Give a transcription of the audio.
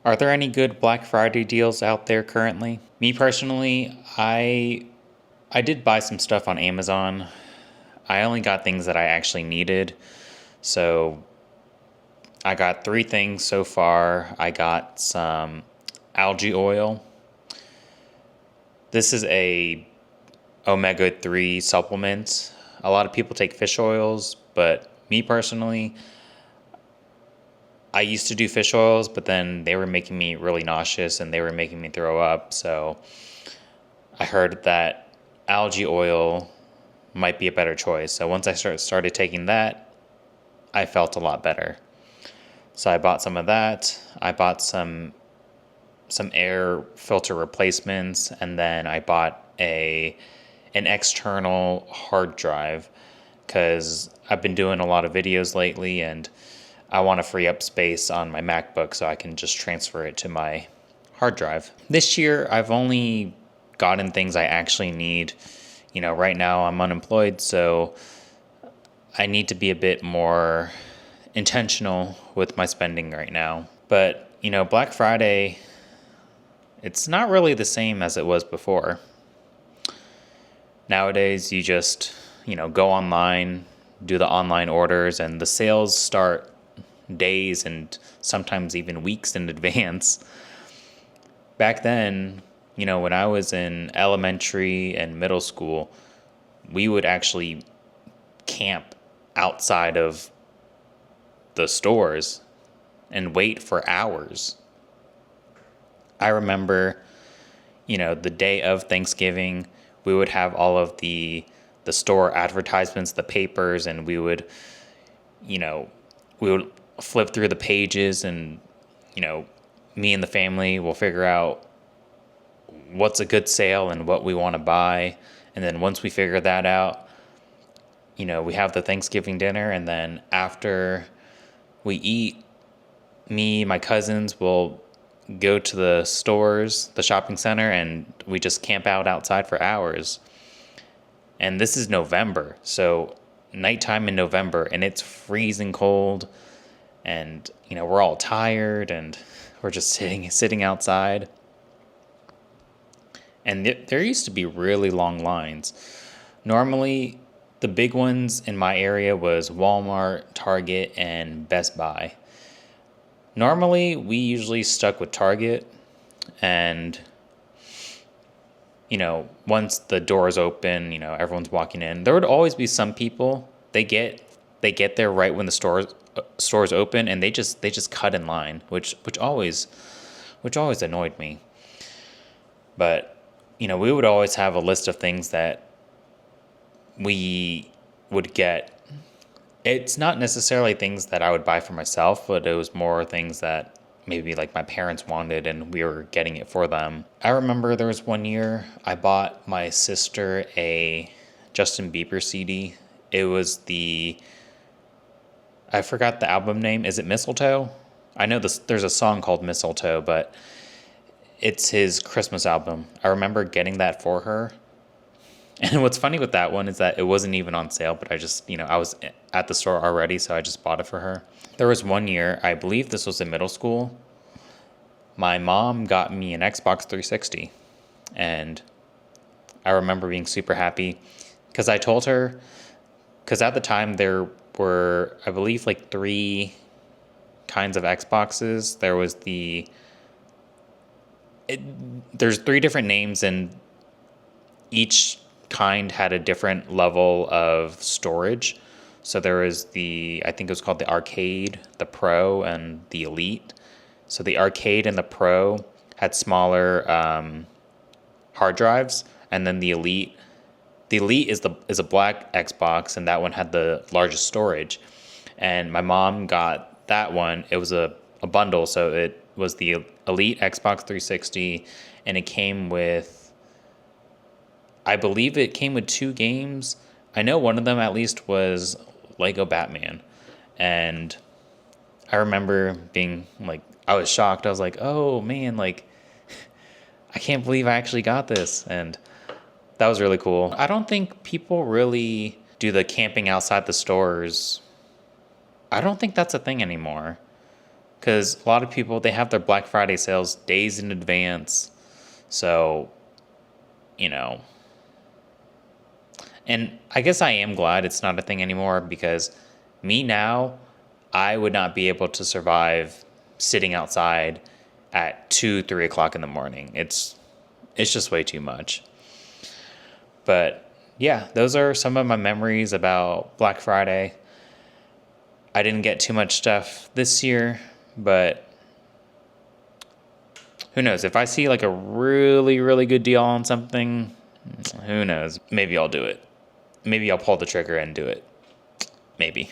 Are there any good Black Friday deals out there currently? Me personally, I did buy some stuff on Amazon. I only got things that I actually needed. So I got three things so far. I got some algae oil. This is a omega-3 supplement. A lot of people take fish oils, but me personally, I used to do fish oils, but then they were making me really nauseous and they were making me throw up. So I heard that algae oil might be a better choice. So once I started taking that, I felt a lot better. So I bought some of that. I bought some air filter replacements, and then I bought an external hard drive because I've been doing a lot of videos lately and I want to free up space on my MacBook so I can just transfer it to my hard drive. This year, I've only gotten things I actually need. You know, right now I'm unemployed, so I need to be a bit more intentional with my spending right now. But, you know, Black Friday, it's not really the same as it was before. Nowadays, you just, go online, do the online orders, and the sales start days and sometimes even weeks in advance. Back then, when I was in elementary and middle school, we would actually camp outside of the stores and wait for hours. I remember, the day of Thanksgiving, we would have all of the store advertisements, the papers, and we would flip through the pages and, me and the family will figure out what's a good sale and what we want to buy. And then once we figure that out, we have the Thanksgiving dinner. And then after we eat, my cousins will go to the stores, the shopping center, and we just camp out outside for hours. And this is November. So nighttime in November, and it's freezing cold. And, we're all tired and we're just sitting outside. And there used to be really long lines. Normally, the big ones in my area was Walmart, Target, and Best Buy. Normally, we usually stuck with Target. And, once the doors open, everyone's walking in. There would always be some people, they get there right when the stores open, and they just cut in line, which always annoyed me. But we would always have a list of things that we would get. It's not necessarily things that I would buy for myself, but it was more things that maybe like my parents wanted and we were getting it for them. I remember there was one year I bought my sister a Justin Bieber CD. It was I forgot the album name. Is it Mistletoe? I know there's a song called Mistletoe, but it's his Christmas album. I remember getting that for her. And what's funny with that one is that it wasn't even on sale, but I just, I was at the store already, so I just bought it for her. There was one year, I believe this was in middle school, my mom got me an Xbox 360. And I remember being super happy because I told her, because at the time there were, I believe, like 3 kinds of Xboxes. There was there's 3 different names, and each kind had a different level of storage. So there was I think it was called the Arcade, the Pro, and the Elite. So the Arcade and the Pro had smaller hard drives, and then the Elite is a black Xbox, and that one had the largest storage. And my mom got that one. It was a bundle, so it was the Elite Xbox 360, and it came with, I believe it came with 2 games. I know one of them at least was Lego Batman. And I remember being like, I was shocked. I was like, oh man, like, I can't believe I actually got this. And that was really cool. I don't think people really do the camping outside the stores. I don't think that's a thing anymore. because a lot of people, they have their Black Friday sales days in advance. So, you know, and I guess I am glad it's not a thing anymore, because me now, I would not be able to survive sitting outside at 2, 3 o'clock in the morning. It's just way too much. But yeah, those are some of my memories about Black Friday. I didn't get too much stuff this year, but who knows? If I see like a really, really good deal on something, who knows? Maybe I'll do it. Maybe I'll pull the trigger and do it. Maybe.